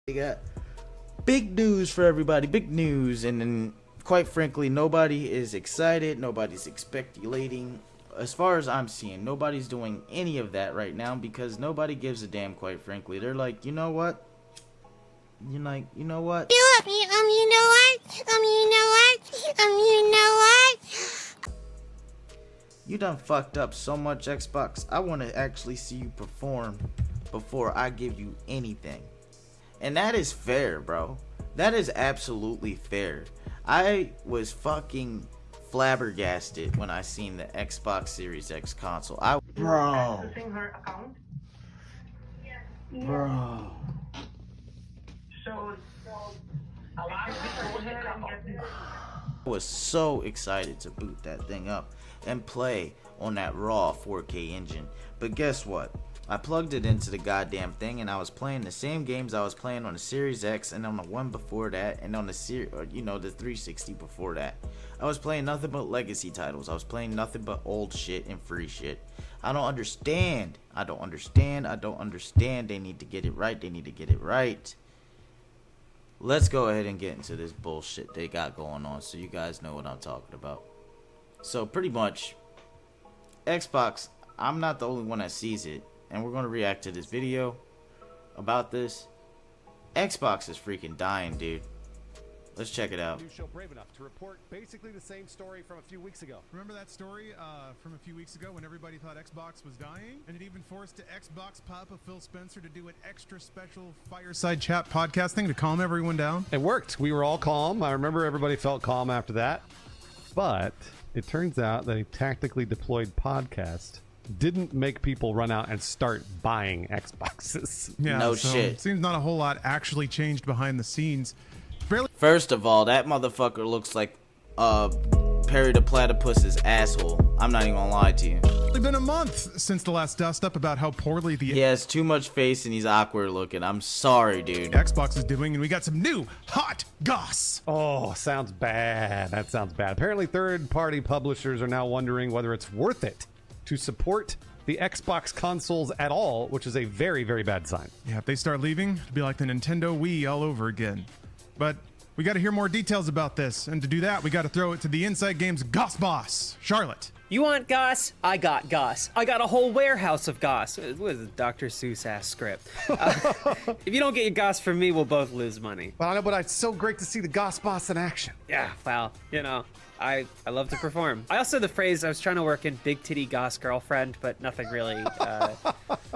They got big news for everybody, big news, and then quite frankly, nobody is excited, nobody's speculating. As far as I'm seeing, nobody's doing any of that right now because nobody gives a damn, quite frankly. They're like, you know what? You're like, you know what? You done fucked up so much, Xbox. I want to actually see you perform before I give you anything. And that is fair, bro. That is absolutely fair. I was fucking flabbergasted when I seen the Xbox Series X console. Bro. I was so excited to boot that thing up and play on that raw 4K engine. But guess what? I plugged it into the goddamn thing and I was playing the same games I was playing on the Series X and on the one before that and on the the 360 before that. I was playing nothing but legacy titles. I was playing nothing but old shit and free shit. I don't understand. They need to get it right. Let's go ahead and get into this bullshit they got going on so you guys know what I'm talking about. So pretty much, Xbox, I'm not the only one that sees it. And we're going to react to this video about this. Xbox is freaking dying, dude. Let's check it out. New show Brave Enough to report basically the same story from a few weeks ago. Remember that story from a few weeks ago when everybody thought Xbox was dying? And it even forced Xbox Papa Phil Spencer to do an extra special fireside chat podcast thing to calm everyone down? It worked. We were all calm. I remember everybody felt calm after that. But it turns out that a tactically deployed podcast didn't make people run out and start buying Xboxes. Yeah, no so shit. It seems not a whole lot actually changed behind the scenes. Barely. First of all, that motherfucker looks like Perry the Platypus's asshole. I'm not even gonna lie to you. It's been a month since the last dust up about how poorly He has too much face and he's awkward looking. I'm sorry, dude. Xbox is doing, and we got some new hot goss. Oh, sounds bad. That sounds bad. Apparently, third-party publishers are now wondering whether it's worth it to support the Xbox consoles at all, which is a very, very bad sign. Yeah, if they start leaving, it'll be like the Nintendo Wii all over again. But we got to hear more details about this, and to do that, we got to throw it to the Inside Games Goss boss, Charlotte. You want goss? I got goss. I got a whole warehouse of goss. What is a Dr. Seuss ass script? If you don't get your goss from me, we'll both lose money. Well, I know, but it's so great to see the Goss boss in action. Yeah, well, I love to perform. I also the phrase I was trying to work in big titty goss girlfriend, but nothing really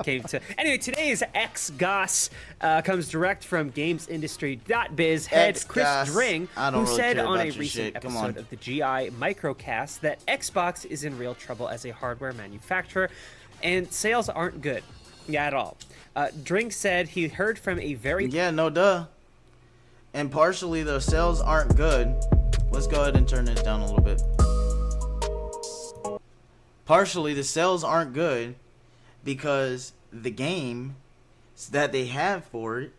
came to. Anyway, today's X Goss comes direct from GamesIndustry.biz head Chris Dring, who said on a recent episode of the GI Microcast that Xbox is in real trouble as a hardware manufacturer, and sales aren't good, at all. Dring said he heard from a very and partially the sales aren't good. Let's go ahead and turn this down a little bit. Partially, the sales aren't good because the games that they have for it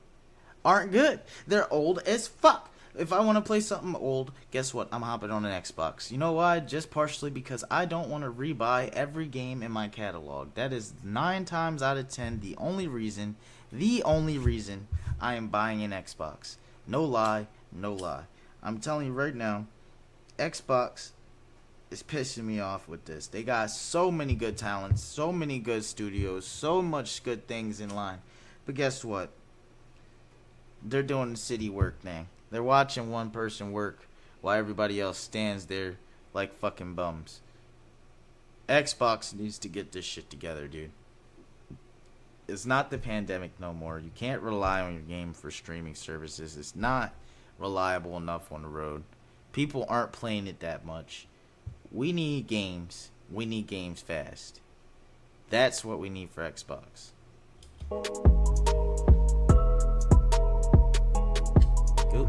aren't good. They're old as fuck. If I want to play something old, guess what? I'm hopping on an Xbox. You know why? Just partially because I don't want to rebuy every game in my catalog. That is 9 times out of 10 the only reason I am buying an Xbox. No lie. I'm telling you right now, Xbox is pissing me off with this. They got so many good talents, so many good studios, so much good things in line. But guess what? They're doing the city work thing. They're watching one person work while everybody else stands there like fucking bums. Xbox needs to get this shit together, dude. It's not the pandemic no more. You can't rely on your game for streaming services. It's not reliable enough on the road. People aren't playing it that much. We need games. We need games fast. That's what we need for Xbox. Cool.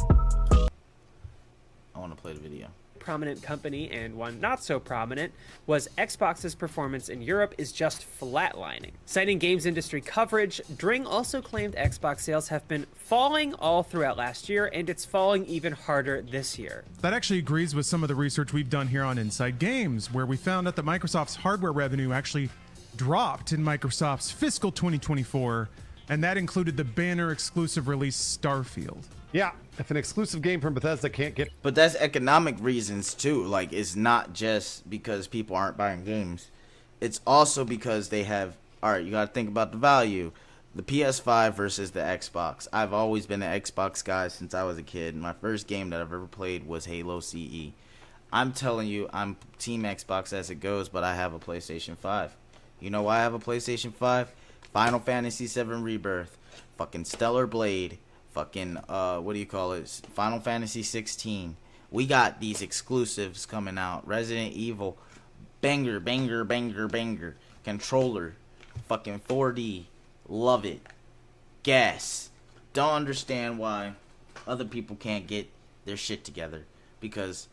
I want to play the video. Prominent company and one not so prominent was Xbox's performance in Europe is just flatlining. Citing games industry coverage, Dring also claimed Xbox sales have been falling all throughout last year, and it's falling even harder this year. That actually agrees with some of the research we've done here on Inside Games, where we found out that Microsoft's hardware revenue actually dropped in Microsoft's fiscal 2024 and that included the banner exclusive release Starfield. Yeah, if an exclusive game from Bethesda can't get But that's economic reasons too. Like, it's not just because people aren't buying games. It's also because they have, all right, you got to think about the value. The PS5 versus the Xbox. I've always been an Xbox guy since I was a kid. My first game that I've ever played was Halo CE. I'm telling you, I'm Team Xbox as it goes, but I have a PlayStation 5. You know why I have a PlayStation 5? Final Fantasy VII Rebirth. Fucking Stellar Blade. Fucking, what do you call it? Final Fantasy 16. We got these exclusives coming out. Resident Evil. Banger, banger, banger, banger. Controller. Fucking 4D. Love it. Gas. Don't understand why other people can't get their shit together. Because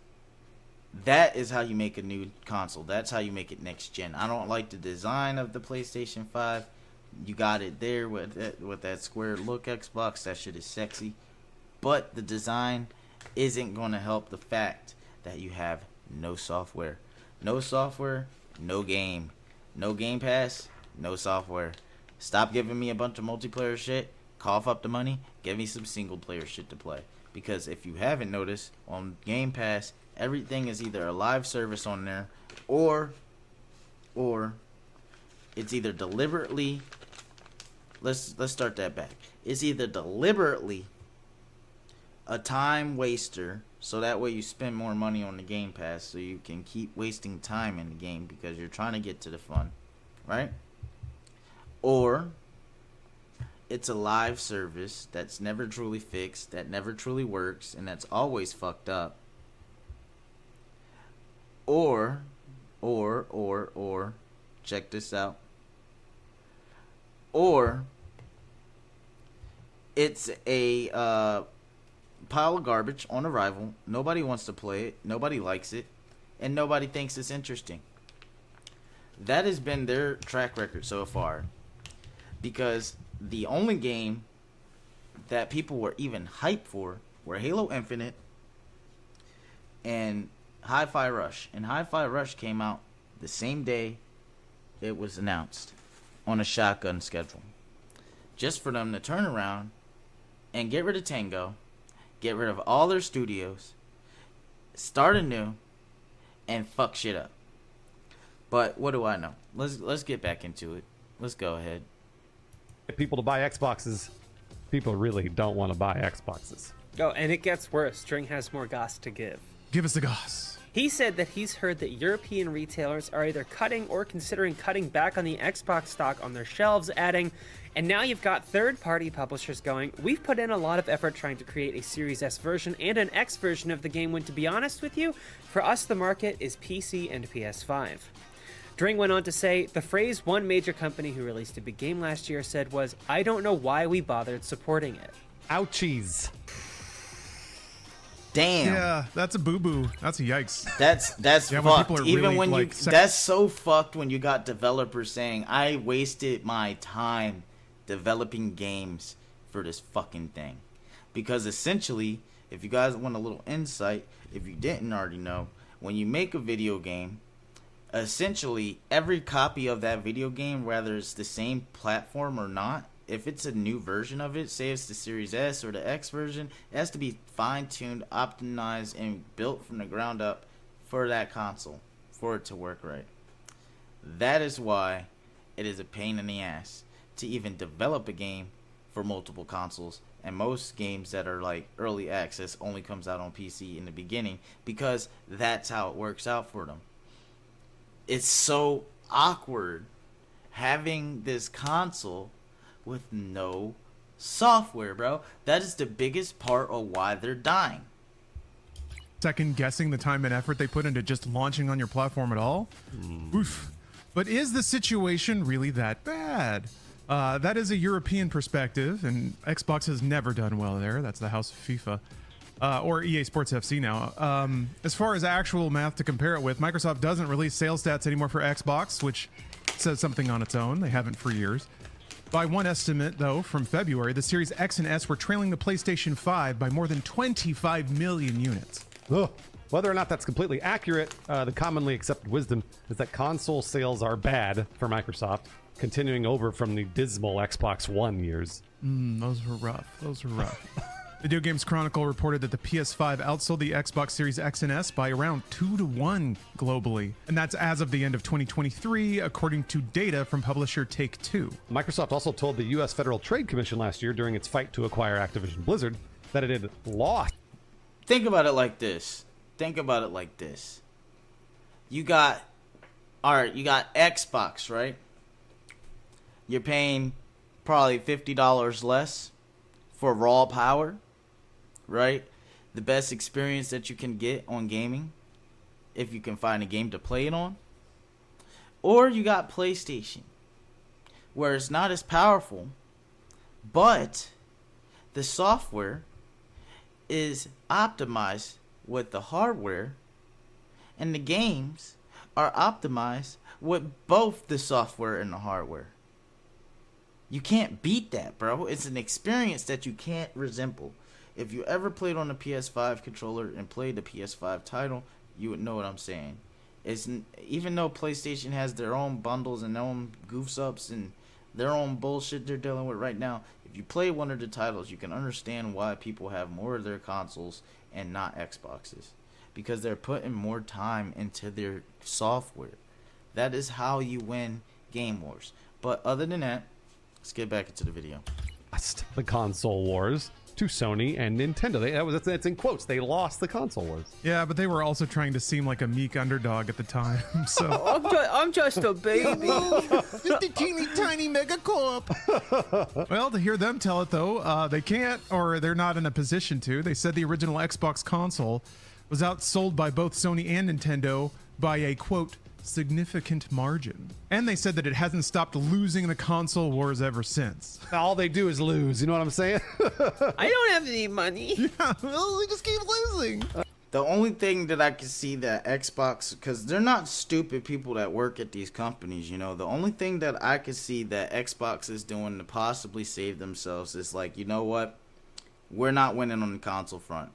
that is how you make a new console. That's how you make it next gen. I don't like the design of the PlayStation 5. You got it there with that square look Xbox. That shit is sexy. But the design isn't going to help the fact that you have no software. No software, no game. No Game Pass, no software. Stop giving me a bunch of multiplayer shit. Cough up the money. Give me some single player shit to play. Because if you haven't noticed, on Game Pass, everything is either a live service on there or it's either deliberately, let's start that back. It's either deliberately a time waster, so that way you spend more money on the Game Pass so you can keep wasting time in the game because you're trying to get to the fun, right? Or it's a live service that's never truly fixed, that never truly works, and that's always fucked up. Or, check this out. Or it's a pile of garbage on arrival. Nobody wants to play it. Nobody likes it. And nobody thinks it's interesting. That has been their track record so far. Because the only game that people were even hyped for were Halo Infinite and Hi-Fi Rush. And Hi-Fi Rush came out the same day it was announced on a shotgun schedule. Just for them to turn around and get rid of Tango, get rid of all their studios, start anew, and fuck shit up. But what do I know? Let's get back into it. Let's go ahead. people to buy Xboxes, people really don't want to buy Xboxes. Oh, and it gets worse. String has more goss to give. Give us the goss. He said that he's heard that European retailers are either cutting or considering cutting back on the Xbox stock on their shelves, adding, and now you've got third-party publishers going, we've put in a lot of effort trying to create a Series S version and an X version of the game when, to be honest with you, for us the market is PC and PS5. Dring went on to say, the phrase one major company who released a big game last year said was, I don't know why we bothered supporting it. Ouchies. Damn. Yeah, that's a boo-boo. That's a yikes. That's Yeah, when fucked. people are Even really, when like, you that's so fucked when you got developers saying, I wasted my time developing games for this fucking thing. Because essentially, if you guys want a little insight, if you didn't already know, when you make a video game, essentially every copy of that video game, whether it's the same platform or not, if it's a new version of it, say it's the Series S or the X version, it has to be fine-tuned, optimized, and built from the ground up for that console, for it to work right. That is why it is a pain in the ass to even develop a game for multiple consoles, and most games that are like early access only comes out on PC in the beginning, because that's how it works out for them. It's so awkward having this console with no software, bro. That is the biggest part of why they're dying. Second guessing the time and effort they put into just launching on your platform at all? Oof. But is the situation really that bad? That is a European perspective, and Xbox has never done well there. That's the house of FIFA. Or EA Sports FC now. As far as actual math to compare it with, Microsoft doesn't release sales stats anymore for Xbox, which says something on its own. They haven't for years. By one estimate, though, from February, the Series X and S were trailing the PlayStation 5 by more than 25 million units. Ugh. Whether or not that's completely accurate, the commonly accepted wisdom is that console sales are bad for Microsoft, continuing over from the dismal Xbox One years. Those were rough. Video Games Chronicle reported that the PS5 outsold the Xbox Series X and S by around 2-1 globally. And that's as of the end of 2023, according to data from publisher Take-Two. Microsoft also told the U.S. Federal Trade Commission last year during its fight to acquire Activision Blizzard that it had lost. Think about it like this. You got Xbox, right? You're paying probably $50 less for raw power, right? The best experience that you can get on gaming, if you can find a game to play it on. Or you got PlayStation, where it's not as powerful, but the software is optimized with the hardware, and the games are optimized with both the software and the hardware. You can't beat that, bro. It's an experience that you can't resemble. If you ever played on a PS5 controller and played the PS5 title, you would know what I'm saying. Even though PlayStation has their own bundles and their own goofs ups and their own bullshit they're dealing with right now, if you play one of the titles, you can understand why people have more of their consoles and not Xboxes. Because they're putting more time into their software. That is how you win Game Wars. But other than that, let's get back into the video. Lost the console wars to Sony and Nintendo. That's in quotes. They lost the console wars. Yeah, but they were also trying to seem like a meek underdog at the time. So I'm just a baby. just a teeny tiny megacorp. Well, to hear them tell it though, they can't, or they're not in a position to. They said the original Xbox console was outsold by both Sony and Nintendo by a quote significant margin. And they said that it hasn't stopped losing the console wars ever since. All they do is lose. You know what I'm saying? I don't have any money. Yeah, well, they just keep losing. The only thing that I can see that Xbox, because they're not stupid people that work at these companies, you know, the only thing that I could see that Xbox is doing to possibly save themselves is like, you know what? We're not winning on the console front.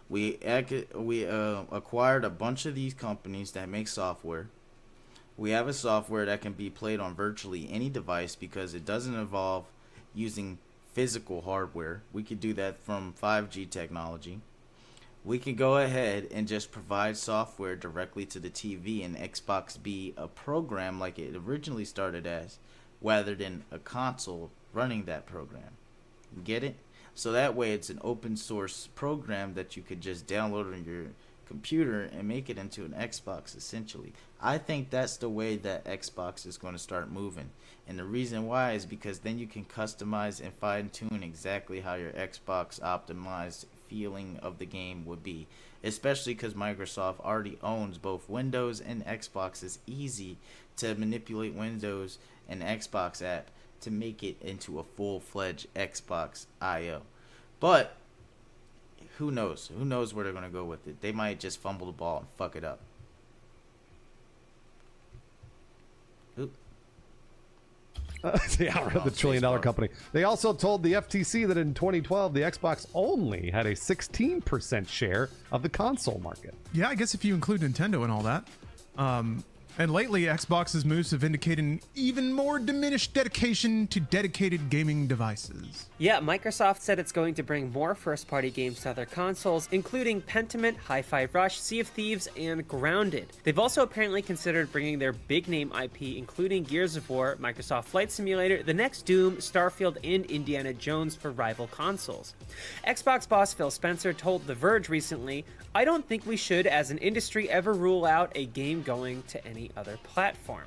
We acquired a bunch of these companies that make software. We have a software that can be played on virtually any device because it doesn't involve using physical hardware. We could do that from 5G technology. We can go ahead and just provide software directly to the TV and Xbox be a program like it originally started as, rather than a console running that program. You get it? So that way it's an open source program that you could just download on your computer and make it into an Xbox essentially. I think that's the way that Xbox is going to start moving. And the reason why is because then you can customize and fine tune exactly how your Xbox optimized feeling of the game would be. Especially because Microsoft already owns both Windows and Xbox. It's easy to manipulate Windows and Xbox app to make it into a full-fledged Xbox I/O. But who knows? Who knows where they're going to go with it? They might just fumble the ball and fuck it up. Oop. Yeah, the $1 trillion company. They also told the FTC that in 2012, the Xbox only had a 16% share of the console market. Yeah, I guess if you include Nintendo and all that. And lately, Xbox's moves have indicated an even more diminished dedication to dedicated gaming devices. Yeah, Microsoft said it's going to bring more first-party games to other consoles, including Pentiment, Hi-Fi Rush, Sea of Thieves, and Grounded. They've also apparently considered bringing their big-name IP, including Gears of War, Microsoft Flight Simulator, the next Doom, Starfield, and Indiana Jones for rival consoles. Xbox boss Phil Spencer told The Verge recently, "I don't think we should, as an industry, ever rule out a game going to any other platform."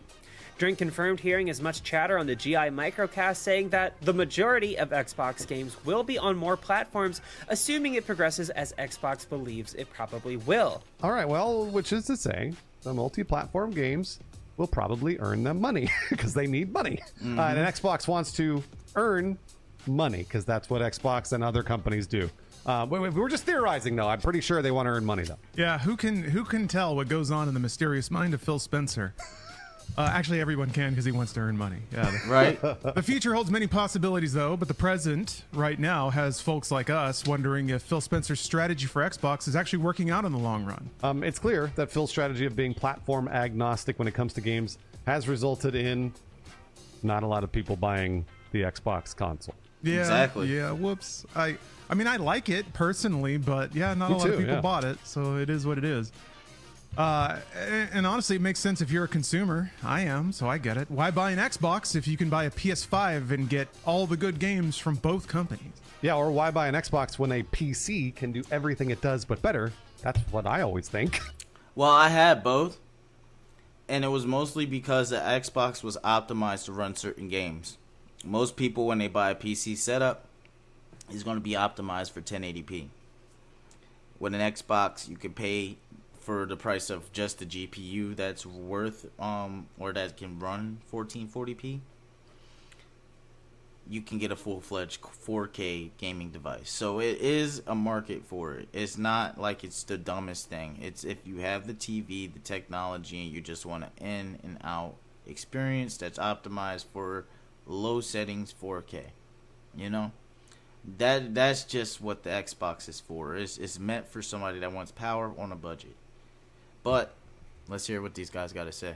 During confirmed hearing, is much chatter on the GI Microcast saying that the majority of Xbox games will be on more platforms, assuming it progresses as Xbox believes it probably will. All right, well, which is to say, the multi-platform games will probably earn them money because they need money. And Xbox wants to earn money because that's what Xbox and other companies do. We're just theorizing, though. I'm pretty sure they want to earn money, though. Yeah, who can tell what goes on in the mysterious mind of Phil Spencer? Actually, everyone can because he wants to earn money. Yeah, Right? The future holds many possibilities, though, but the present, right now, has folks like us wondering if Phil Spencer's strategy for Xbox is actually working out in the long run. It's clear that Phil's strategy of being platform agnostic when it comes to games has resulted in not a lot of people buying the Xbox console. Yeah, Exactly. Yeah, whoops. I mean, I like it personally, but yeah, not Me a lot of too, people yeah. bought it, so it is what it is. And honestly, it makes sense if you're a consumer. I am, so I get it. Why buy an Xbox if you can buy a PS5 and get all the good games from both companies? Yeah, or why buy an Xbox when a PC can do everything it does but better? That's what I always think. Well, I had both, and it was mostly because the Xbox was optimized to run certain games. Most people, when they buy a PC setup, is going to be optimized for 1080p. With an Xbox, you can pay for the price of just the GPU that's worth, or that can run 1440p. You can get a full-fledged 4K gaming device. So it is a market for it. It's not like it's the dumbest thing. It's if you have the TV, the technology, and you just want an in and out experience that's optimized for low settings 4K. You know? That's just what the Xbox is for. It's meant for somebody that wants power on a budget. But let's hear what these guys got to say.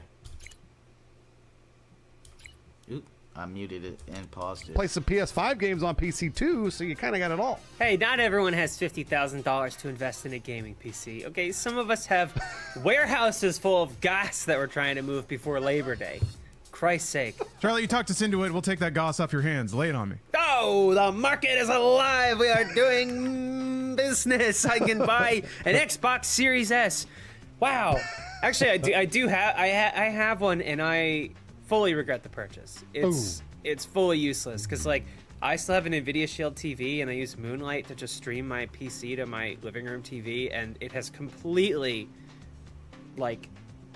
Oop. I muted it and paused it. Play some PS5 games on PC too, so you kind of got it all. Hey, not everyone has $50,000 to invest in a gaming PC. Okay, some of us have warehouses full of gas that we're trying to move before Labor Day. Christ's sake. Charlie, you talked us into it. We'll take that goss off your hands. Lay it on me. Oh, the market is alive. We are doing business. I can buy an Xbox Series S. Wow. Actually, I have one, and I fully regret the purchase. It's fully useless because like I still have an Nvidia Shield TV and I use Moonlight to just stream my PC to my living room TV, and it has completely like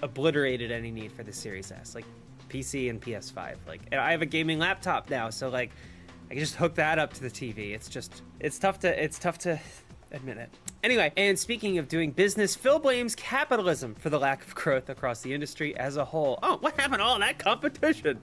obliterated any need for the Series S, like PC and PS5. Like, and I have a gaming laptop now, so like I can just hook that up to the TV. It's tough to admit it. Anyway, and speaking of doing business, Phil blames capitalism for the lack of growth across the industry as a whole. Oh, what happened to all that competition?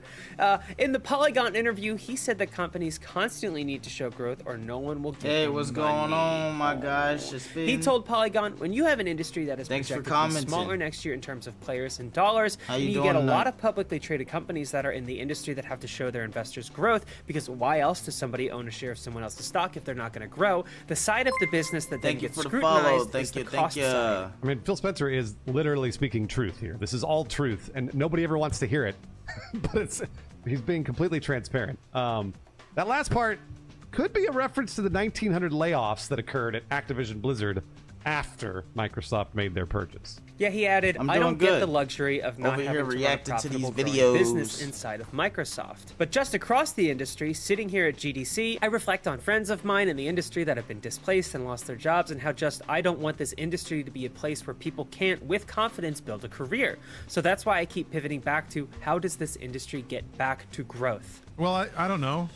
In the Polygon interview, he said that companies constantly need to show growth or no one will give Hey, them what's money. going on, my guys? Just He told Polygon, when you have an industry that is Thanks for projected to be commenting. smaller next year in terms of players and dollars, How and you you doing get a lot tonight? of publicly traded companies that are in the industry that have to show their investors growth, because why else does somebody own a share of someone else's stock if they're not going to grow? The side of the business that then Thank you gets for the scrutinized follow. is Thank the you. cost Thank you. side. I mean, Phil Spencer is literally speaking truth here. This is all truth, and nobody ever wants to hear it. But he's being completely transparent. That last part could be a reference to the 1,900 layoffs that occurred at Activision Blizzard after Microsoft made their purchase. Yeah, he added, I'm I doing don't get good. the luxury of not Over here having to run a reacting to these profitable growing videos. business inside of Microsoft. But just across the industry, sitting here at GDC, I reflect on friends of mine in the industry that have been displaced and lost their jobs, and how just I don't want this industry to be a place where people can't, with confidence, build a career. So that's why I keep pivoting back to, how does this industry get back to growth? Well, I don't know.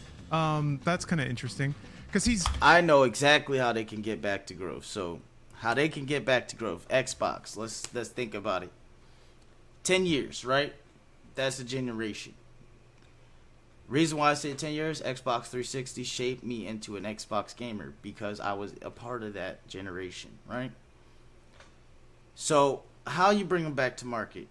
That's kind of interesting because I know exactly how they can get back to growth. So, how they can get back to growth? Xbox. Let's think about it. 10 years, right? That's a generation. Reason why I say 10 years, Xbox 360 shaped me into an Xbox gamer because I was a part of that generation, right? So, how you bring them back to market?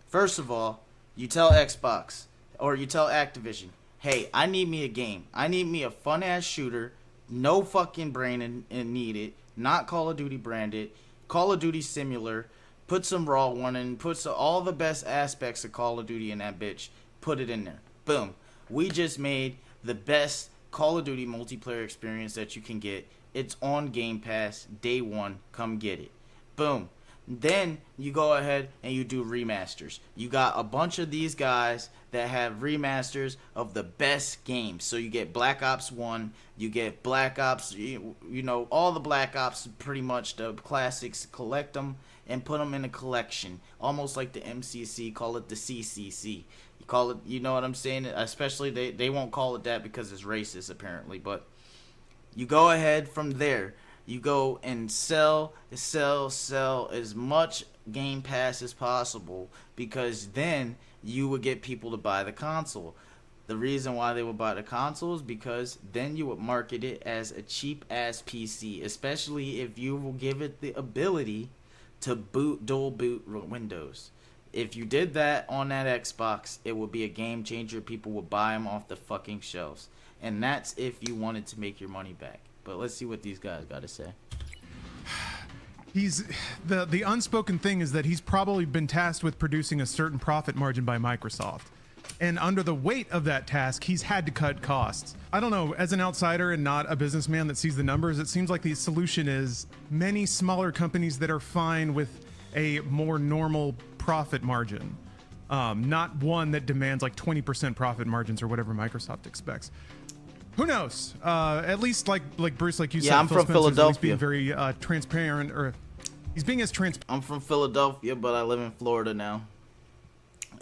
First of all, you tell Xbox or you tell Activision, hey, I need me a game. I need me a fun-ass shooter, no fucking brain in needed, not Call of Duty branded, Call of Duty similar, put some Raw one in, all the best aspects of Call of Duty in that bitch, put it in there. Boom. We just made the best Call of Duty multiplayer experience that you can get. It's on Game Pass, day one, come get it. Boom. Then you go ahead and you do remasters. You got a bunch of these guys that have remasters of the best games. So you get Black Ops 1, you get Black Ops, you know, all the Black Ops, pretty much the classics, collect them and put them in a collection. Almost like the MCC, call it the CCC. You call it, you know what I'm saying? Especially they won't call it that because it's racist apparently, but you go ahead from there. You go and sell as much Game Pass as possible, because then you would get people to buy the console. The reason why they would buy the console is because then you would market it as a cheap-ass PC, especially if you will give it the ability to dual boot Windows. if you did that on that Xbox, it would be a game changer. People would buy them off the fucking shelves. And that's if you wanted to make your money back. But let's see what these guys got to say. He's the unspoken thing is that he's probably been tasked with producing a certain profit margin by Microsoft. And under the weight of that task, he's had to cut costs. I don't know, as an outsider and not a businessman that sees the numbers, it seems like the solution is many smaller companies that are fine with a more normal profit margin. Not one that demands like 20% profit margins or whatever Microsoft expects. Who knows? At least like Bruce, like you said, I'm Phil from Spencer's at least Philadelphia. being very transparent, or he's being as transparent I'm from Philadelphia, but I live in Florida now.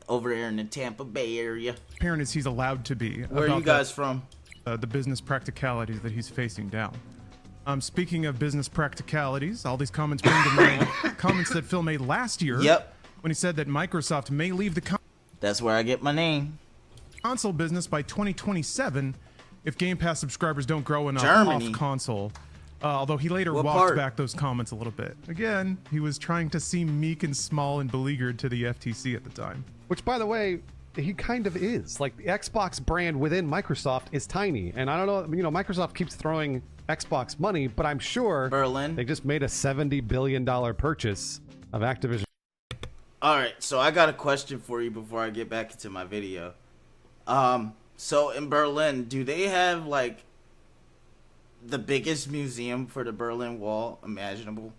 Over here in the Tampa Bay area. as he's allowed to be. Where are about you guys from? the business practicalities that he's facing down. Speaking of business practicalities, all these comments bring to mind comments that Phil made last year. Yep. When he said that Microsoft may leave the That's where I get my name. console business by 2027 if Game Pass subscribers don't grow enough Germany. off console. Although he later What walked part? back those comments a little bit. Again, he was trying to seem meek and small and beleaguered to the FTC at the time. Which, by the way, he kind of is. Like, the Xbox brand within Microsoft is tiny. And I don't know, Microsoft keeps throwing Xbox money, but I'm sure Berlin. they just made a $70 billion purchase of Activision. All right, so I got a question for you before I get back into my video. So in Berlin, do they have like the biggest museum for the Berlin Wall imaginable?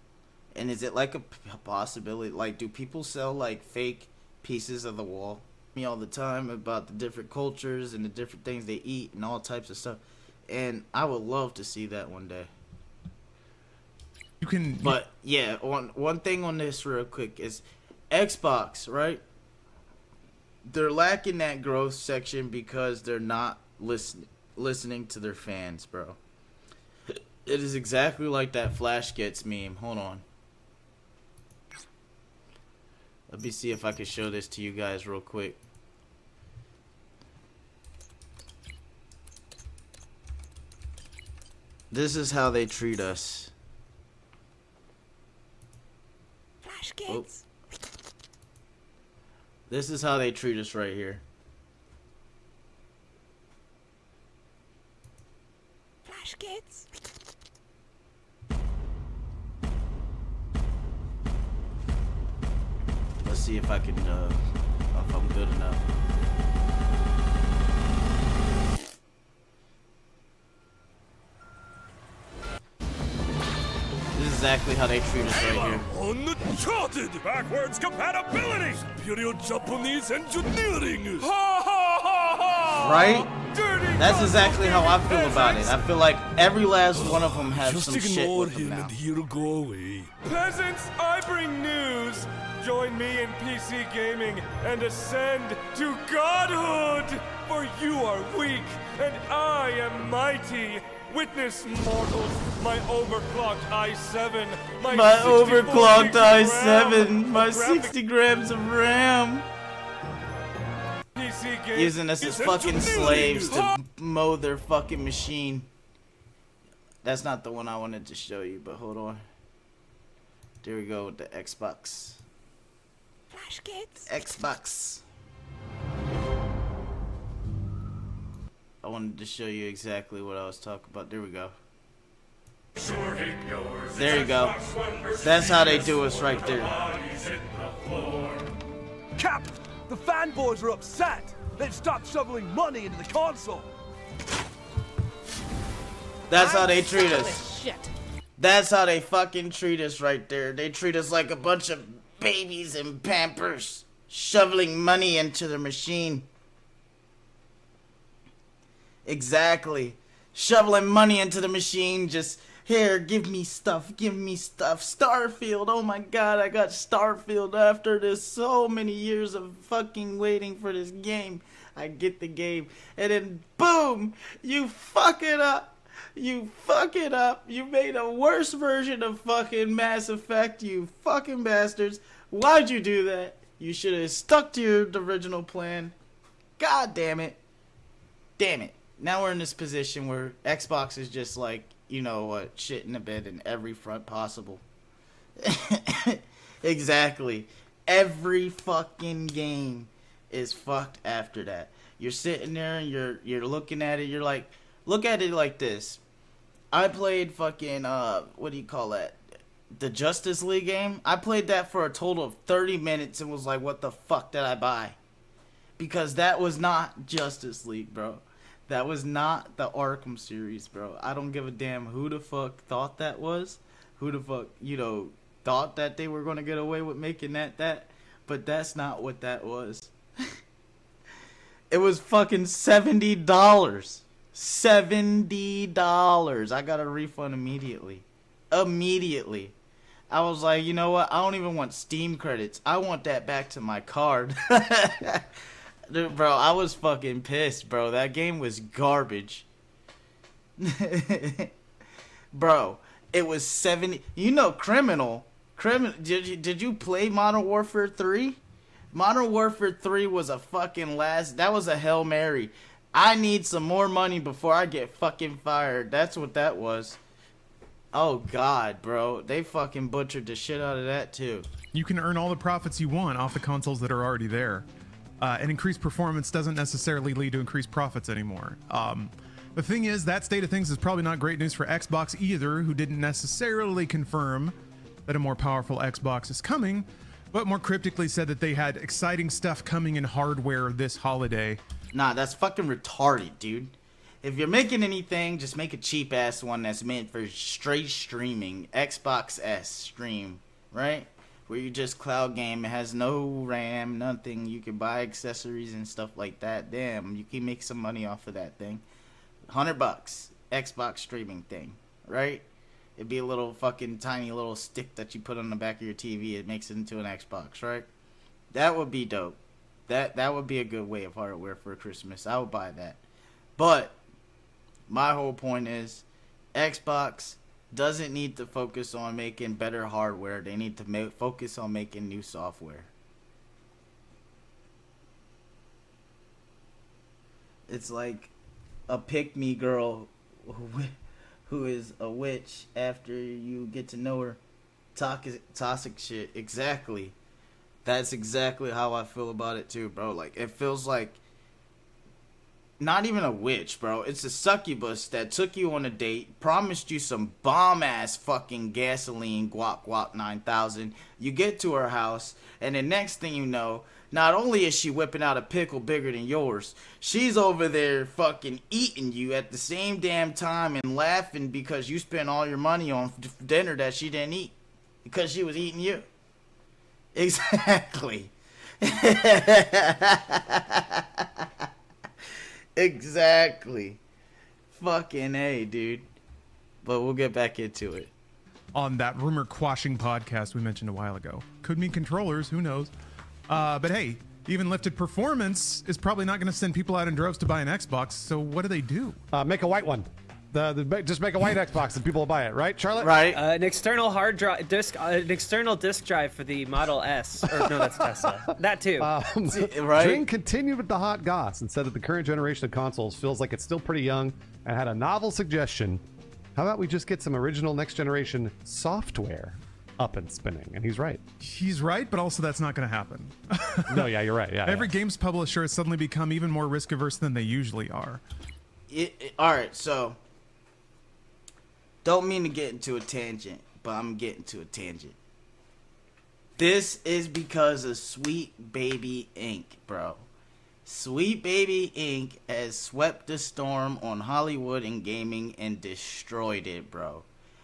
And is it like a possibility? Like, do people sell like fake pieces of the wall? Me all the time about the different cultures and the different things they eat and all types of stuff. And I would love to see that one day. You can, But yeah, one thing on this real quick is Xbox, right? They're lacking that growth section because they're not listening to their fans, bro. It is exactly like that Flash Gets meme. Hold on. Let me see if I can show this to you guys real quick. This is how they treat us. Flash Kids. This is how they treat us right here. Flash Kids. Let's see if I can, if I'm good enough. This is exactly how they treat us right here. Uncharted! Backwards compatibility! Superior Japanese engineering! Right? That's exactly how I feel about it. I feel like every last one of them has Just some shit ignore with them him now. and he'll go away. Peasants, I bring news! Join me in PC gaming and ascend to godhood! For you are weak, and I am mighty! Witness, mortals, my overclocked i7, My 64 overclocked gigs of i7, RAM, my graphic 60 grams of RAM. PC game Using us as is fucking engineering. slaves to mow their fucking machine. That's not the one I wanted to show you, but hold on. There we go with the Xbox. Flash Kids. Xbox. I wanted to show you exactly what I was talking about. There we go. There you go. That's how they do us right there. Cap! The fanboys are upset! They've stopped shoveling money into the console! That's how they treat us. This shit. That's how they fucking treat us right there. They treat us like a bunch of babies in Pampers, shoveling money into the machine. Exactly. Shoveling money into the machine, just, here, give me stuff, give me stuff. Starfield, oh my god, I got Starfield after this so many years of fucking waiting for this game. I get the game, and then boom, you fuck it up. You fuck it up. You made a worse version of fucking Mass Effect, you fucking bastards. Why'd you do that? You should have stuck to your original plan. God damn it. Damn it. Now we're in this position where Xbox is just like, you know what, shit in the bed in every front possible. Exactly. Every fucking game is fucked after that. You're sitting there and you're looking at it. You're like, look at it like this. I played fucking what do you call that? The Justice League game. I played that for a total of 30 minutes and was like, what the fuck did I buy? Because that was not Justice League, bro. That was not the Arkham series, bro. I don't give a damn who the fuck thought that was. Who the fuck, thought that they were going to get away with making that. But that's not what that was. It was fucking $70. $70. I got a refund immediately. I was like, you know what? I don't even want Steam credits. I want that back to my card. Dude, bro, I was fucking pissed, bro. That game was garbage. Bro, it was 70. Criminal. Did you play Modern Warfare 3? Modern Warfare 3 was a fucking that was a Hail Mary. I need some more money before I get fucking fired. That's what that was. Oh, God, bro. They fucking butchered the shit out of that, too. You can earn all the profits you want off the consoles that are already there. And increased performance doesn't necessarily lead to increased profits anymore. The thing is, that state of things is probably not great news for Xbox either, who didn't necessarily confirm that a more powerful Xbox is coming, but more cryptically said that they had exciting stuff coming in hardware this holiday. Nah, that's fucking retarded, dude. If you're making anything, just make a cheap-ass one that's meant for straight streaming. Xbox S stream, right? Where you just cloud game. It has no RAM, nothing. You can buy accessories and stuff like that. Damn, you can make some money off of that thing. $100, Xbox streaming thing, right? It'd be a little fucking tiny little stick that you put on the back of your TV. It makes it into an Xbox, right? That would be dope. That would be a good way of hardware for Christmas. I would buy that. But my whole point is, Xbox doesn't need to focus on making better hardware. They need to focus on making new software. It's like a pick-me girl who is a witch after you get to know her. Toxic shit. Exactly. That's exactly how I feel about it too, bro. Like, it feels like not even a witch, bro. It's a succubus that took you on a date, promised you some bomb-ass fucking gasoline, guap 9000. You get to her house, and the next thing you know, not only is she whipping out a pickle bigger than yours, she's over there fucking eating you at the same damn time and laughing because you spent all your money on dinner that she didn't eat because she was eating you. Exactly. Exactly. Fucking A, dude. But we'll get back into it. On that rumor quashing podcast we mentioned a while ago. Could mean controllers, who knows? But hey, even lifted performance is probably not going to send people out in droves to buy an Xbox, so what do they do? Make a white one. Just make a white Xbox and people will buy it, right, Charlotte? Right. An external hard drive an external disk drive for the Model S. Or no, that's Tesla. That too. Right. Dring continued with the hot goss and said that the current generation of consoles feels like it's still pretty young and had a novel suggestion. How about we just get some original next generation software up and spinning? And he's right. He's right, but also that's not going to happen. No, yeah, you're right. Yeah. Every games publisher has suddenly become even more risk averse than they usually are. All right, so don't mean to get into a tangent, but I'm getting to a tangent. This is because of Sweet Baby Inc., bro. Sweet Baby Inc. has swept the storm on Hollywood and gaming and destroyed it, bro.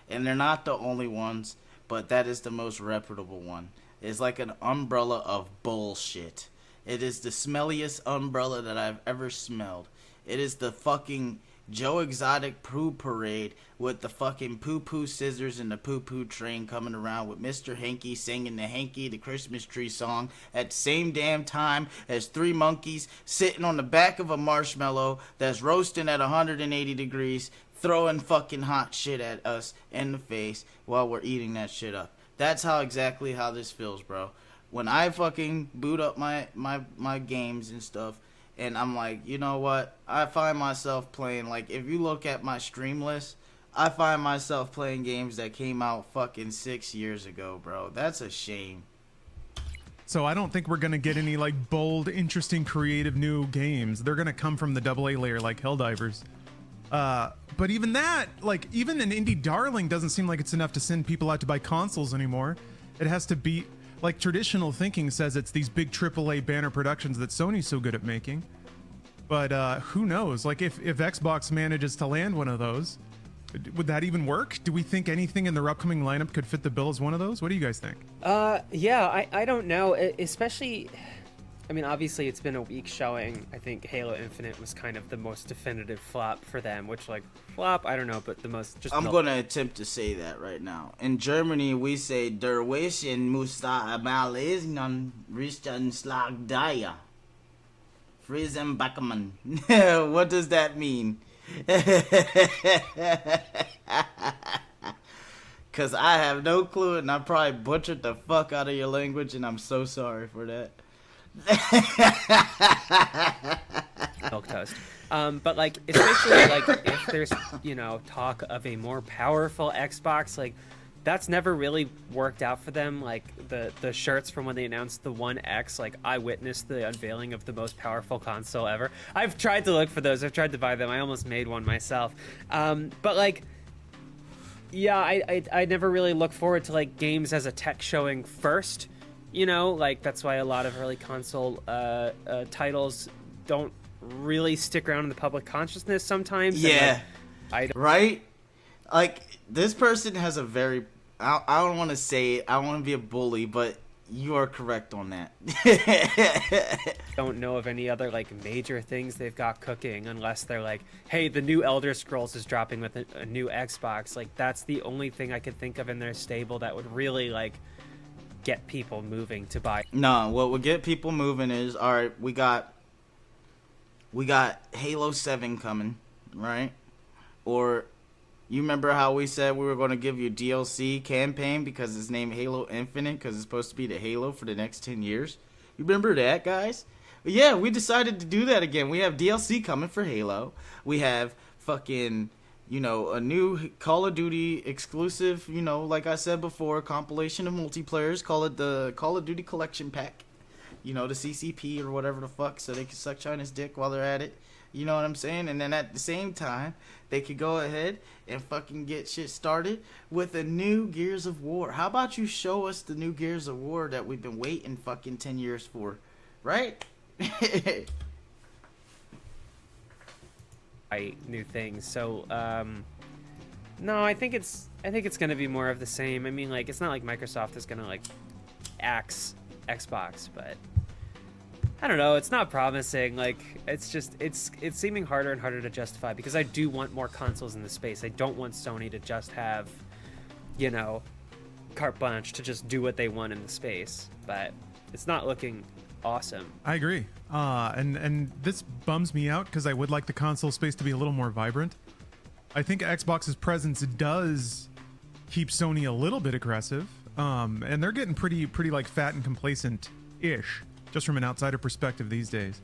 And they're not the only ones, but that is the most reputable one. It's like an umbrella of bullshit. It is the smelliest umbrella that I've ever smelled. It is the fucking Joe Exotic poo parade with the fucking poo-poo scissors and the poo-poo train coming around with Mr. Hanky singing the Hanky the Christmas Tree song at the same damn time as three monkeys sitting on the back of a marshmallow that's roasting at 180 degrees, throwing fucking hot shit at us in the face while we're eating that shit up. That's exactly how this feels, bro. When I fucking boot up my games and stuff, and I'm like, you know what? I find myself playing, like, if you look at my stream list, I find myself playing games that came out fucking 6 years ago, bro. That's a shame. So I don't think we're going to get any like bold, interesting, creative new games. They're going to come from the AA layer like Helldivers. But even that, like even an indie darling doesn't seem like it's enough to send people out to buy consoles anymore. It has to be like traditional thinking says it's these big AAA banner productions that Sony's so good at making. But who knows? Like if Xbox manages to land one of those, would that even work? Do we think anything in their upcoming lineup could fit the bill as one of those? What do you guys think? Yeah, I don't know. Especially, I mean, obviously it's been a weak showing. I think Halo Infinite was kind of the most definitive flop for them, which like flop, I don't know, but the most just. I'm gonna attempt to say that right now. In Germany, we say Der Wischen muss da abalesen Richard Slag Daya. Friesen Backerman. What does that mean? Cause I have no clue and I probably butchered the fuck out of your language and I'm so sorry for that. Milk toast. But like especially like if there's talk of a more powerful Xbox, like that's never really worked out for them. Like the shirts from when they announced the One X, like I witnessed the unveiling of the most powerful console ever. I've tried to look for those. I've tried to buy them. I almost made one myself. But like, yeah, I never really look forward to like games as a tech showing first. Like that's why a lot of early console titles don't really stick around in the public consciousness sometimes. Yeah, and, like, right. Like, this person has a very... I don't want to say it. I don't want to be a bully, but you are correct on that. Don't know of any other, like, major things they've got cooking unless they're like, hey, the new Elder Scrolls is dropping with a new Xbox. Like, that's the only thing I could think of in their stable that would really, like, get people moving to buy. No, what would get people moving is, all right, we got Halo 7 coming, right? Or... You remember how we said we were going to give you a DLC campaign because it's named Halo Infinite because it's supposed to be the Halo for the next 10 years? You remember that, guys? But yeah, we decided to do that again. We have DLC coming for Halo. We have fucking, a new Call of Duty exclusive, like I said before, compilation of multiplayers. Call it the Call of Duty Collection Pack. The CCP or whatever the fuck, so they can suck China's dick while they're at it. You know what I'm saying? And then at the same time, they could go ahead and fucking get shit started with a new Gears of War. How about you show us the new Gears of War that we've been waiting fucking 10 years for? Right? New things. So, no, I think it's going to be more of the same. I mean, like, it's not like Microsoft is going to, like, axe Xbox, but... I don't know. It's not promising. Like, it's just it's seeming harder and harder to justify because I do want more consoles in the space. I don't want Sony to just have, carte blanche to just do what they want in the space. But it's not looking awesome. I agree. And this bums me out because I would like the console space to be a little more vibrant. I think Xbox's presence does keep Sony a little bit aggressive. And they're getting pretty like fat and complacent-ish. Just from an outsider perspective these days.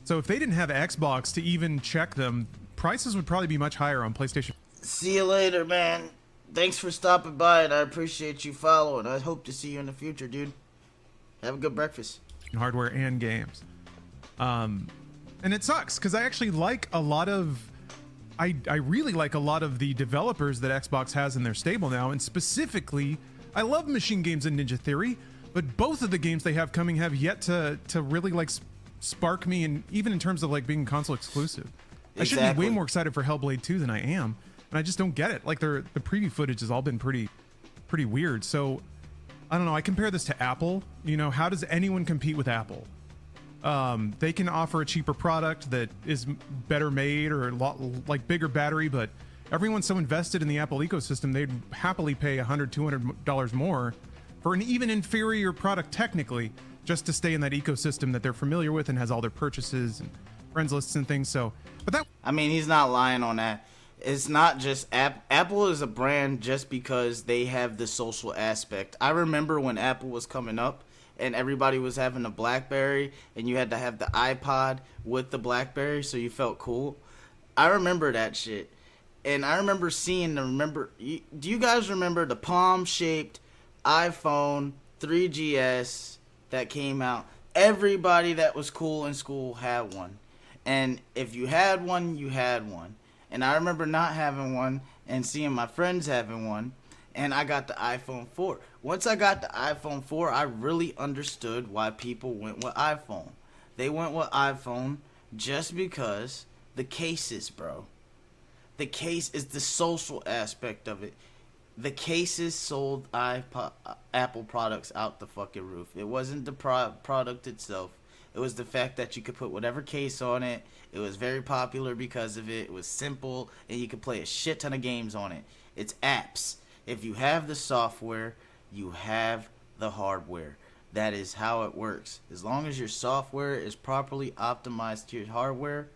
So if they didn't have Xbox to even check them, prices would probably be much higher on PlayStation. See you later, man. Thanks for stopping by, and I appreciate you following. I hope to see you in the future, dude. Have a good breakfast. Hardware and games. And it sucks, because I actually like a lot of... I really like a lot of the developers that Xbox has in their stable now, and specifically, I love Machine Games and Ninja Theory, but both of the games they have coming have yet to really like spark me, and even in terms of like being console exclusive. Exactly. I should be way more excited for Hellblade 2 than I am, and I just don't get it. Like the preview footage has all been pretty weird. So I don't know. I compare this to Apple. How does anyone compete with Apple? They can offer a cheaper product that is better made or like bigger battery, but everyone's so invested in the Apple ecosystem they'd happily pay $100, $200 more for an even inferior product technically, just to stay in that ecosystem that they're familiar with and has all their purchases and friends lists and things. So, but that... I mean, he's not lying on that. It's not just... Apple is a brand just because they have the social aspect. I remember when Apple was coming up and everybody was having a BlackBerry and you had to have the iPod with the BlackBerry so you felt cool. I remember that shit. And I remember seeing do you guys remember the palm-shaped iPhone 3GS that came out, everybody that was cool in school had one. And if you had one, you had one. And I remember not having one and seeing my friends having one. And I got the iPhone 4. Once I got the iPhone 4, I really understood why people went with iPhone. They went with iPhone just because the cases, bro. The case is the social aspect of it. The cases sold Apple products out the fucking roof. It wasn't the product itself. It was the fact that you could put whatever case on it. It was very popular because of it. It was simple, and you could play a shit ton of games on it. It's apps. If you have the software, you have the hardware. That is how it works. As long as your software is properly optimized to your hardware,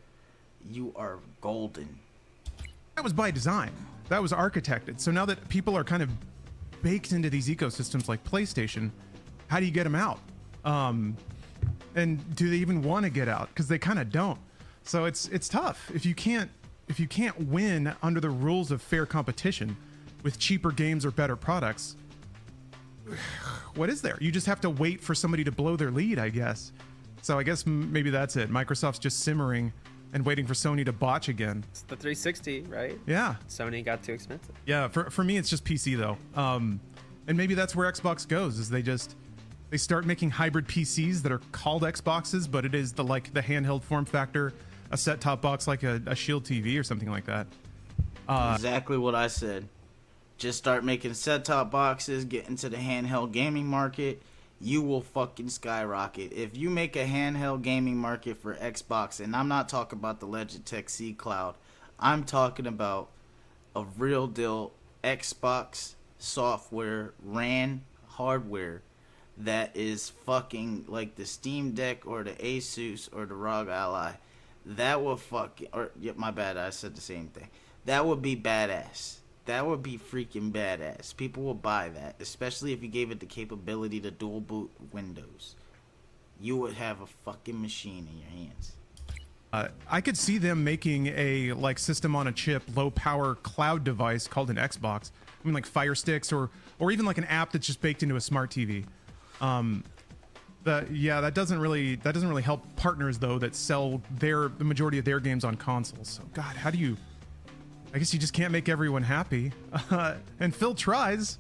you are golden. That was by design. That was architected. So now that people are kind of baked into these ecosystems like PlayStation, how do you get them out? And do they even want to get out? Because they kind of don't. So it's tough. If you can't win under the rules of fair competition with cheaper games or better products, what is there? You just have to wait for somebody to blow their lead, I guess. So I guess maybe that's it. Microsoft's just simmering and waiting for Sony to botch again. It's the 360, right? Yeah. Sony got too expensive. Yeah, for me, it's just PC, though. And maybe that's where Xbox goes, is they start making hybrid PCs that are called Xboxes, but it is the handheld form factor, a set-top box like a Shield TV or something like that. Exactly what I said. Just start making set-top boxes, get into the handheld gaming market. You will fucking skyrocket. If you make a handheld gaming market for Xbox, and I'm not talking about the Logitech C Cloud, I'm talking about a real deal Xbox software ran hardware that is fucking like the Steam Deck or the Asus or the ROG Ally. That would my bad, I said the same thing. That would be badass. That would be freaking badass. People will buy that, especially if you gave it the capability to dual boot Windows. You would have a fucking machine in your hands. I could see them making a system on a chip, low power cloud device called an Xbox. I mean, like Fire Sticks or even like an app that's just baked into a smart TV. That doesn't really help partners though that sell the majority of their games on consoles. So God, how do you? I guess you just can't make everyone happy. And Phil tries,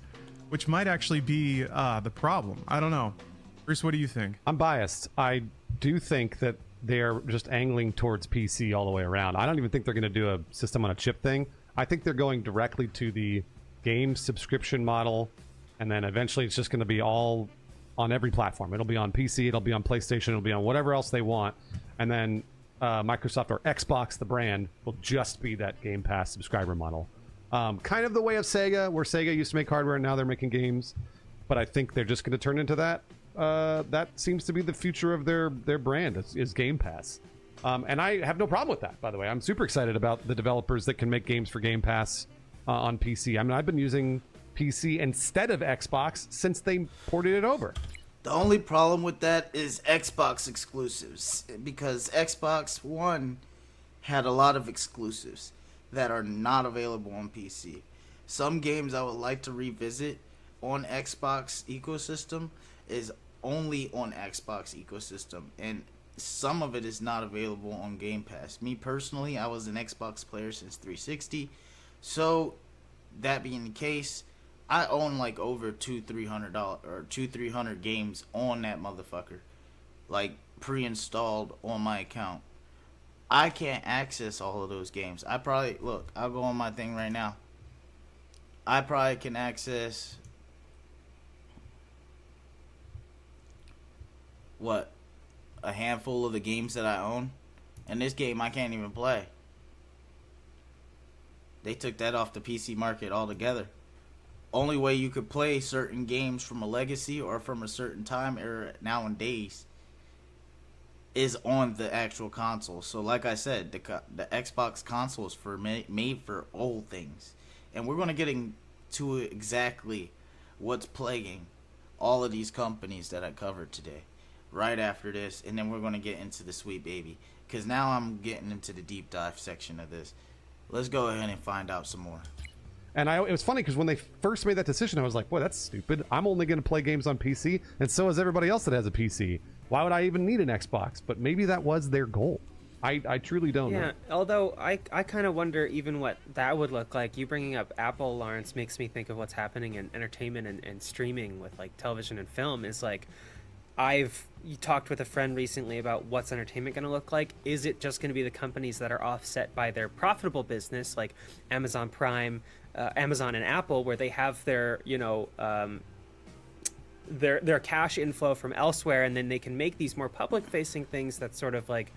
which might actually be the problem. I don't know. Bruce, what do you think? I'm biased. I do think that they're just angling towards PC all the way around. I don't even think they're going to do a system on a chip thing. I think they're going directly to the game subscription model, and then eventually it's just going to be all on every platform. It'll be on PC, it'll be on PlayStation, it'll be on whatever else they want, and then Microsoft or Xbox, the brand, will just be that Game Pass subscriber model. Kind of the way of Sega, where Sega used to make hardware and now they're making games. But I think they're just going to turn into that. That seems to be the future of their brand, is Game Pass. And I have no problem with that, by the way. I'm super excited about the developers that can make games for Game Pass on PC. I mean, I've been using PC instead of Xbox since they ported it over. The only problem with that is Xbox exclusives, because Xbox One had a lot of exclusives that are not available on PC. Some games I would like to revisit on Xbox ecosystem is only on Xbox ecosystem, and some of it is not available on Game Pass. Me personally, I was an Xbox player since 360, so that being the case, I own like over $200-300 games on that motherfucker, like pre-installed on my account. I can't access all of those games. I'll go on my thing right now. I probably can access a handful of the games that I own, and this game I can't even play. They took that off the PC market altogether. Only way you could play certain games from a legacy or from a certain time era nowadays is on the actual console. So like I said, the Xbox console is made for old things. And we're going to get into exactly what's plaguing all of these companies that I covered today right after this, and then we're going to get into the Sweet Baby, because now I'm getting into the deep dive section of this. Let's go ahead and find out some more. And it was funny because when they first made that decision, I was like, boy, that's stupid. I'm only going to play games on PC, and so is everybody else that has a PC. Why would I even need an Xbox? But maybe that was their goal. I truly don't know. Yeah, although I kind of wonder even what that would look like. You bringing up Apple, Lawrence, makes me think of what's happening in entertainment and streaming with like television and film. Is like, you talked with a friend recently about what's entertainment going to look like. Is it just going to be the companies that are offset by their profitable business, like Amazon Prime, Amazon and Apple, where they have their, their cash inflow from elsewhere, and then they can make these more public-facing things that sort of like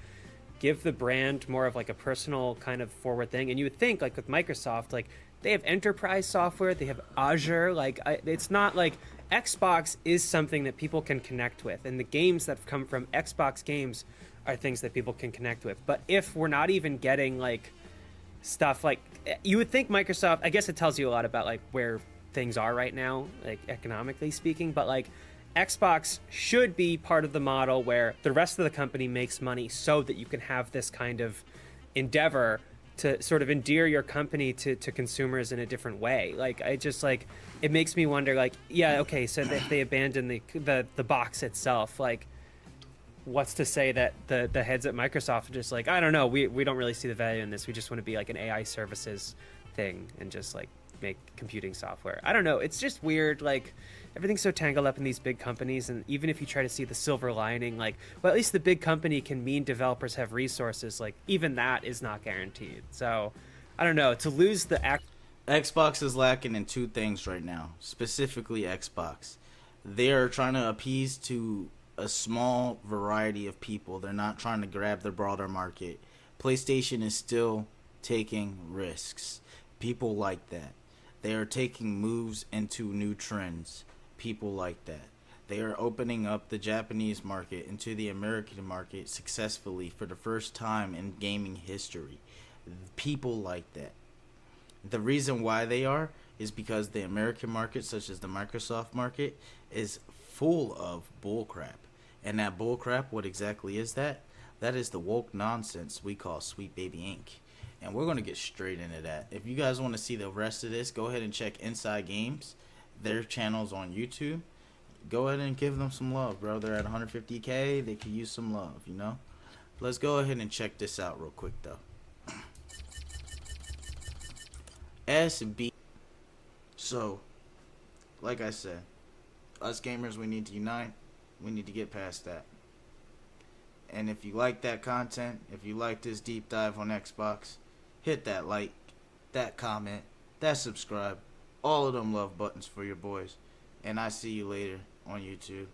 give the brand more of like a personal kind of forward thing. And you would think like with Microsoft, like they have enterprise software, they have Azure, like it's not like Xbox is something that people can connect with, and the games that come from Xbox games are things that people can connect with. But if we're not even getting like stuff like, you would think Microsoft, I guess it tells you a lot about like where things are right now, like economically speaking, but like Xbox should be part of the model where the rest of the company makes money so that you can have this kind of endeavor to sort of endear your company to consumers in a different way. Like, I just like, it makes me wonder, like, yeah, okay, so if they abandon the box itself, like, what's to say that the heads at Microsoft are just like, I don't know, we don't really see the value in this. We just want to be like an AI services thing and just like make computing software. I don't know. It's just weird. Like, everything's so tangled up in these big companies, and even if you try to see the silver lining, like, well, at least the big company can mean developers have resources. Like, even that is not guaranteed. So, I don't know. To lose the Xbox is lacking in two things right now, specifically Xbox. They are trying to appease to a small variety of people. They're not trying to grab the broader market. PlayStation is still taking risks. People like that. They are taking moves into new trends. People like that. They are opening up the Japanese market into the American market successfully for the first time in gaming history. People like that. The reason why they are is because the American market, such as the Microsoft market, is full of bullcrap. And that bullcrap, what exactly is that? That is the woke nonsense we call Sweet Baby Inc. And we're going to get straight into that. If you guys want to see the rest of this, go ahead and check Inside Games, their channels on YouTube. Go ahead and give them some love, bro. They're at 150K. They could use some love, you know? Let's go ahead and check this out real quick, though. SB. So, like I said, us gamers, we need to unite. We need to get past that. And if you like that content, if you like this deep dive on Xbox, hit that like, that comment, that subscribe, all of them love buttons for your boys. And I see you later on YouTube.